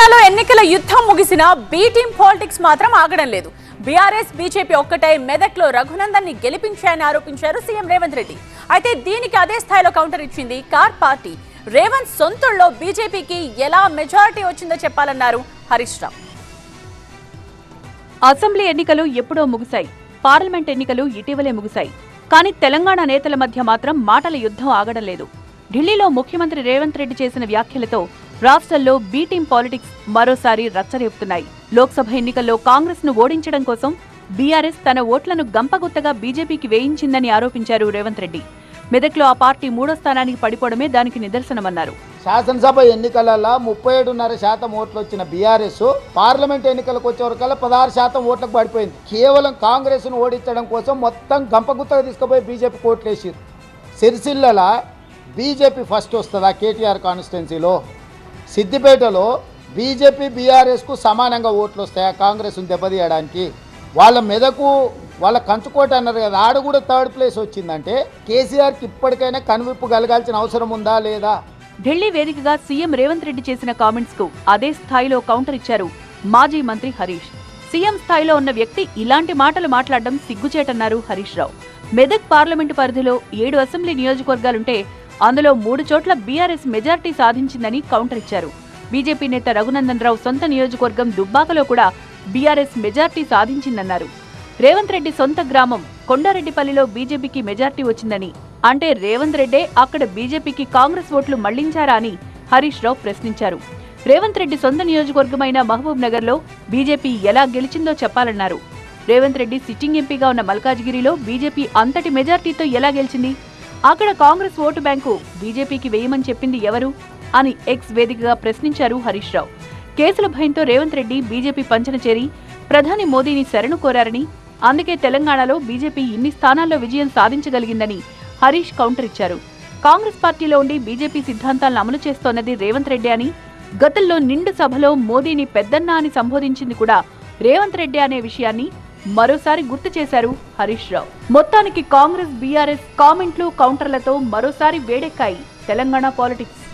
తెలంగాణలో ఎన్నికల యుద్ధం ముగిసిన బి టీం పాలిటిక్స్ మాత్రం ఆగడం లేదు. బీఆర్ఎస్ బీజేపీ ఒక్కటే మెదక్లో రఘునందన్ ని గెలిపించాయని ఆరోపించారు సీఎం రేవంత్ రెడ్డి. అయితే దీనికి అదే స్థాయిలో కౌంటర్ ఇచ్చింది కార్ పార్టీ. రేవంత్ సొంతల్లో బీజేపీకి ఎలా మెజారిటీ వచ్చిందో చెప్పాలన్నారు హరీష్ రావు. అసెంబ్లీ ఎన్నికలు ఎప్పుడో ముగిశాయి, పార్లమెంట్ ఎన్నికలు ఇటీవలే ముగిశాయి. కానీ తెలంగాణ నేతల మధ్య మాత్రం మాటల యుద్ధం ఆగడం లేదు. ఢిల్లీలో ముఖ్యమంత్రి రేవంత్ రెడ్డి చేసిన వ్యాఖ్యలతో రాష్ట్రంలో బి టీం పాలిటిక్స్ మరోసారి రచ్చరేపుతున్నాయి. లోక్సభ ఎన్నికల్లో కాంగ్రెస్ ను ఓడించడం కోసం బీఆర్ఎస్ తన ఓట్లను గంపగుత్తగా బీజేపీకి వేయించిందని ఆరోపించారు రేవంత్ రెడ్డి. మెదక్లో ఆ పార్టీ 3వ స్థానానికి పడిపోవడమే దానికి నిదర్శనమన్నారు. శాసనసభ ఎన్నికలలో 37.5% ఓట్లు వచ్చిన బీఆర్ఎస్ పార్లమెంట్ ఎన్నికలకు వచ్చేవరకల్లా 16% ఓట్లకు పడిపోయింది. కేవలం కాంగ్రెస్ ను ఓడించడం కోసం మొత్తం గంపగుత్తగా తీసుకుపోయి బీజేపీ ఓట్లేసారు. సిరిసిల్లలో బీజేపీ ఫస్ట్ వస్తుందా కేటీఆర్ కాన్స్టిట్యున్సీలో? సిద్దిపేటలో బీజేపీ బీఆర్ఎస్కు సమానంగా ఓట్లు వస్తాయా కాంగ్రెస్ను దెబ్బతీయడానికి? వాళ్ళ మెదకు వాళ్ళ కంచుకోట అన్నారు కదా, ఆడ కూడా 3rd ప్లేస్ వచ్చిందంటే కేసీఆర్కి ఇప్పటికైనా కనువిప్పు కలగాల్సిన అవసరం ఉందా లేదా? ఢిల్లీ వేదికగా సీఎం రేవంత్ రెడ్డి చేసిన కామెంట్స్ కు అదే స్థాయిలో కౌంటర్ ఇచ్చారు మాజీ మంత్రి హరీష్. సీఎం స్థాయిలో ఉన్న వ్యక్తి ఇలాంటి మాటలు మాట్లాడడం సిగ్గుచేటన్నారు హరీష్ రావు. మెదక్ పార్లమెంటు పరిధిలో 7 అసెంబ్లీ నియోజకవర్గాలుంటే అందులో 3 చోట్ల బీఆర్ఎస్ మెజార్టీ సాధించిందని కౌంటర్ ఇచ్చారు. బీజేపీ నేత రఘునందన్ రావు సొంత నియోజకవర్గం దుబ్బాకలో కూడా బీఆర్ఎస్ మెజార్టీ సాధించిందన్నారు. రేవంత్ రెడ్డి సొంత గ్రామం కొండారెడ్డిపల్లిలో బీజేపీకి మెజార్టీ వచ్చిందని, అంటే రేవంత్ రెడ్డే అక్కడ బీజేపీకి కాంగ్రెస్ ఓట్లు మళ్లించారా అని హరీష్ రావు ప్రశ్నించారు. రేవంత్ రెడ్డి సొంత నియోజకవర్గమైన మహబూబ్ నగర్ లో బీజేపీ ఎలా గెలిచిందో చెప్పాలన్నారు. రేవంత్ రెడ్డి సిట్టింగ్ ఎంపీగా ఉన్న మల్కాజ్గిరిలో బీజేపీ అంతటి మెజార్టీతో ఎలా గెలిచింది? అక్కడ కాంగ్రెస్ ఓటు బ్యాంకు బీజేపీకి వేయమని చెప్పింది ఎవరు అని ఎక్స్ వేదికగా ప్రశ్నించారు హరీష్ రావు. కేసుల భయంతో రేవంత్ రెడ్డి బీజేపీ పంచన చేరి ప్రధాని మోదీని శరణు కోరారని, అందుకే తెలంగాణలో బీజేపీ ఇన్ని స్థానాల్లో విజయం సాధించగలిగిందని హరీష్ కౌంటర్ ఇచ్చారు. కాంగ్రెస్ పార్టీలో ఉండి బీజేపీ సిద్ధాంతాలను అమలు చేస్తోన్నది రేవంత్ రెడ్డి అని, గతంలో నిండు సభలో మోదీని పెద్దన్న అని సంబోధించింది కూడా రేవంత్ రెడ్డి అనే విషయాన్ని మరోసారి గుర్తు చేశారు హరీష్ రావు. మొత్తానికి కాంగ్రెస్ బీఆర్ఎస్ కామెంట్లు కౌంటర్లతో మరోసారి వేడెక్కాయి తెలంగాణ పాలిటిక్స్.